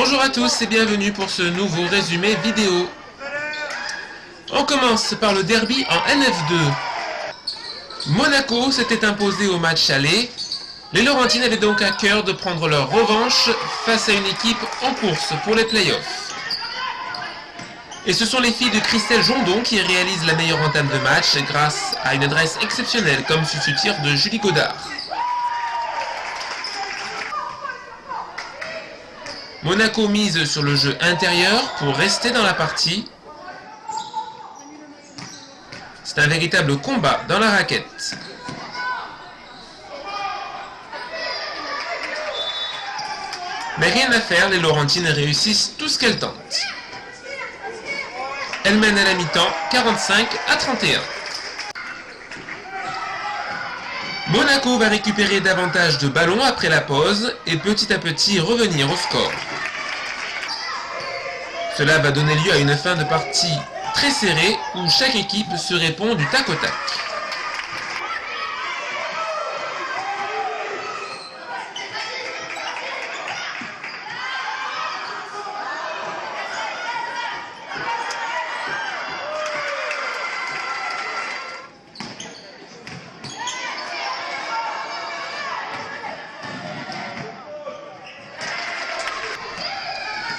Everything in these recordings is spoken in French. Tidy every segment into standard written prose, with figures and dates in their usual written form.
Bonjour à tous et bienvenue pour ce nouveau résumé vidéo. On commence par le derby en NF2. Monaco s'était imposé au match aller. Les Laurentines avaient donc à cœur de prendre leur revanche face à une équipe en course pour les playoffs. Et ce sont les filles de Christelle Jondon qui réalisent la meilleure entame de match grâce à une adresse exceptionnelle comme fut ce tir de Julie Godard. Monaco mise sur le jeu intérieur pour rester dans la partie. C'est un véritable combat dans la raquette. Mais rien à faire, les Laurentines réussissent tout ce qu'elles tentent. Elles mènent à la mi-temps 45-31. Monaco va récupérer davantage de ballons après la pause et petit à petit revenir au score. Cela va donner lieu à une fin de partie très serrée où chaque équipe se répond du tac au tac.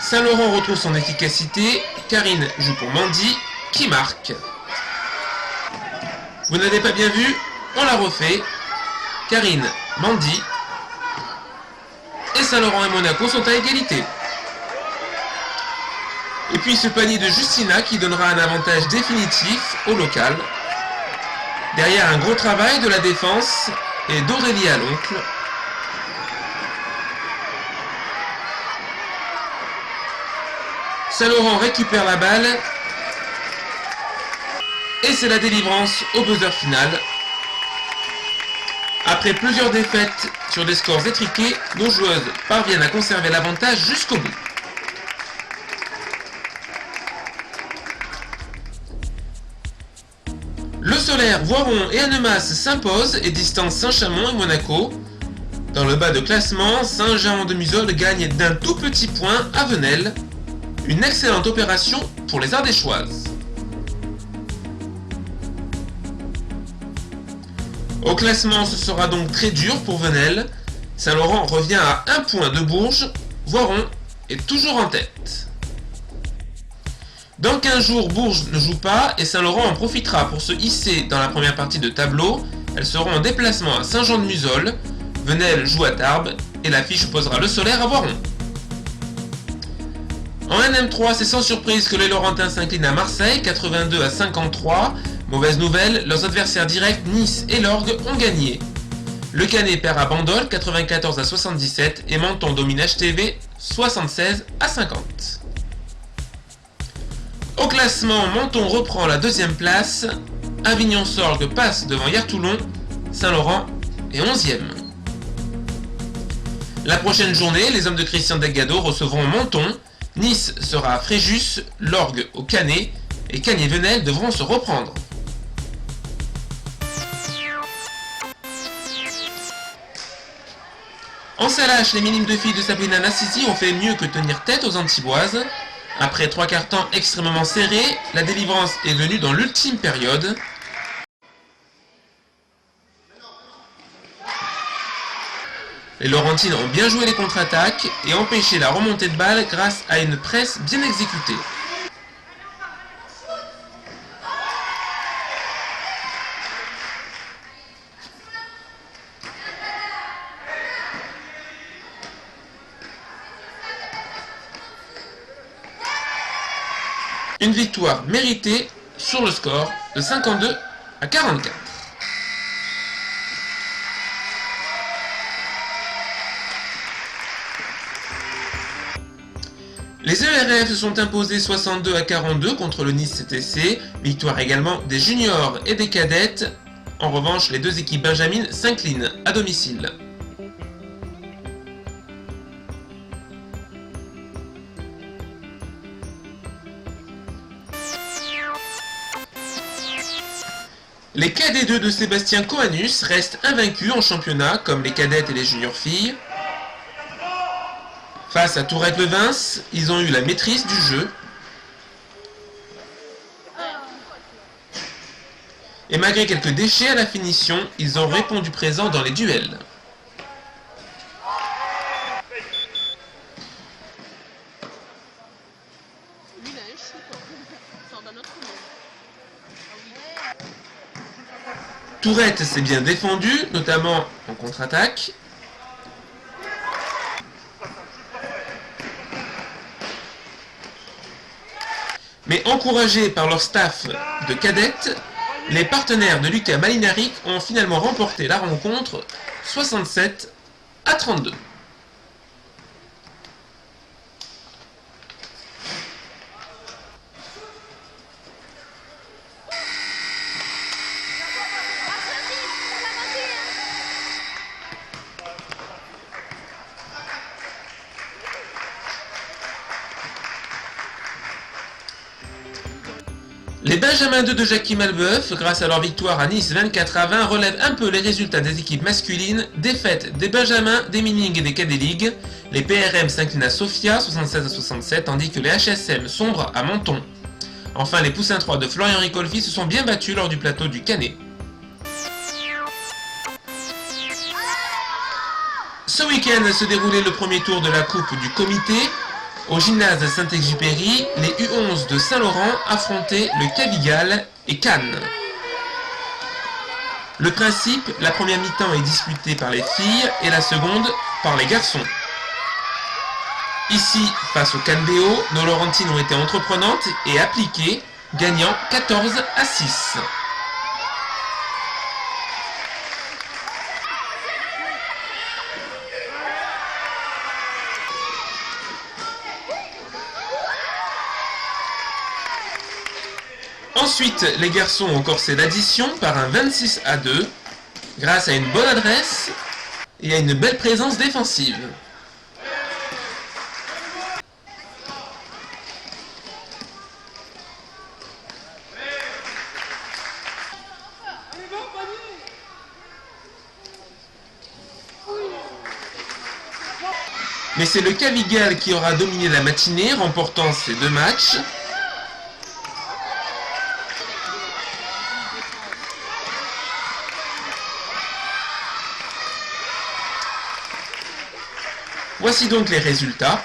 Saint-Laurent retrouve son efficacité, Karine joue pour Mandy, qui marque. Vous n'avez pas bien vu, on l'a refait. Karine, Mandy. Et Saint-Laurent et Monaco sont à égalité. Et puis ce panier de Justina qui donnera un avantage définitif au local. Derrière un gros travail de la défense et d'Aurélie à l'oncle. Saint-Laurent récupère la balle et c'est la délivrance au buzzer final. Après plusieurs défaites sur des scores étriqués, nos joueuses parviennent à conserver l'avantage jusqu'au bout. Le Solaire, Voiron et Annemasse s'imposent et distancent Saint-Chamond et Monaco. Dans le bas de classement, Saint-Germain-de-Musole gagne d'un tout petit point à Venelle. Une excellente opération pour les Ardéchoises. Au classement, ce sera donc très dur pour Venelle. Saint-Laurent revient à 1 point de Bourges. Voiron est toujours en tête. Dans 15 jours, Bourges ne joue pas et Saint-Laurent en profitera pour se hisser dans la première partie de tableau. Elles seront en déplacement à Saint-Jean-de-Musole. Venelle joue à Tarbes et l'affiche opposera le Solaire à Voiron. En NM3, c'est sans surprise que les Laurentins s'inclinent à Marseille, 82-53. Mauvaise nouvelle, leurs adversaires directs, Nice et l'Orgue, ont gagné. Le Canet perd à Bandol, 94-77, et Menton domine HTV, 76-50. Au classement, Menton reprend la deuxième place. Avignon-Sorgue passe devant Hier-Toulon. Saint-Laurent est 11e. La prochaine journée, les hommes de Christian Delgado recevront Menton. Nice sera à Fréjus, l'Orgue au Canet et Cagnes-Venelle devront se reprendre. En Salache, les minimes de filles de Sabrina Nassisi ont fait mieux que tenir tête aux Antiboises. Après 3 quarts temps extrêmement serrés, la délivrance est venue dans l'ultime période. Les Laurentines ont bien joué les contre-attaques et empêché la remontée de balle grâce à une presse bien exécutée. Une victoire méritée sur le score de 52-44. Les ERF se sont imposés 62-42 contre le Nice CTC, victoire également des juniors et des cadettes. En revanche, les deux équipes benjamines s'inclinent à domicile. Les cadets 2 de Sébastien Coanus restent invaincus en championnat, comme les cadettes et les juniors filles. Face à Tourette-le-Vins, ils ont eu la maîtrise du jeu. Et malgré quelques déchets à la finition, ils ont répondu présent dans les duels. Tourette s'est bien défendu, notamment en contre-attaque. Mais encouragés par leur staff de cadettes, les partenaires de Luka Malinaric ont finalement remporté la rencontre 67-32. Les Benjamins 2 de Jackie Malbeuf, grâce à leur victoire à Nice 24-20, relèvent un peu les résultats des équipes masculines. Défaite des Benjamins, des Mining et des Cadet League. Les PRM s'inclinent à Sofia 76-67, tandis que les HSM sombrent à Menton. Enfin, les Poussins 3 de Florian Ricolfi se sont bien battus lors du plateau du Canet. Ce week-end se déroulait le premier tour de la Coupe du Comité. Au gymnase de Saint-Exupéry, les U11 de Saint-Laurent affrontaient le Cavigal et Cannes. Le principe, la première mi-temps est disputée par les filles et la seconde par les garçons. Ici, face au Cannes BO, nos Laurentines ont été entreprenantes et appliquées, gagnant 14-6. Ensuite, les garçons ont corsé l'addition par un 26-2 grâce à une bonne adresse et à une belle présence défensive. Mais c'est le Cavigal qui aura dominé la matinée, remportant ces deux matchs. Voici donc les résultats.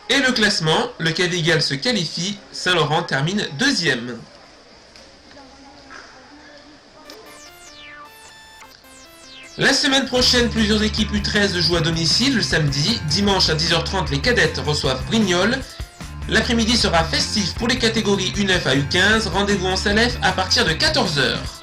Et le classement, le Cavigal se qualifie, Saint-Laurent termine deuxième. La semaine prochaine, plusieurs équipes U13 jouent à domicile le samedi. Dimanche à 10h30, les cadettes reçoivent Brignoles. L'après-midi sera festif pour les catégories U9 à U15. Rendez-vous en Salef à partir de 14h.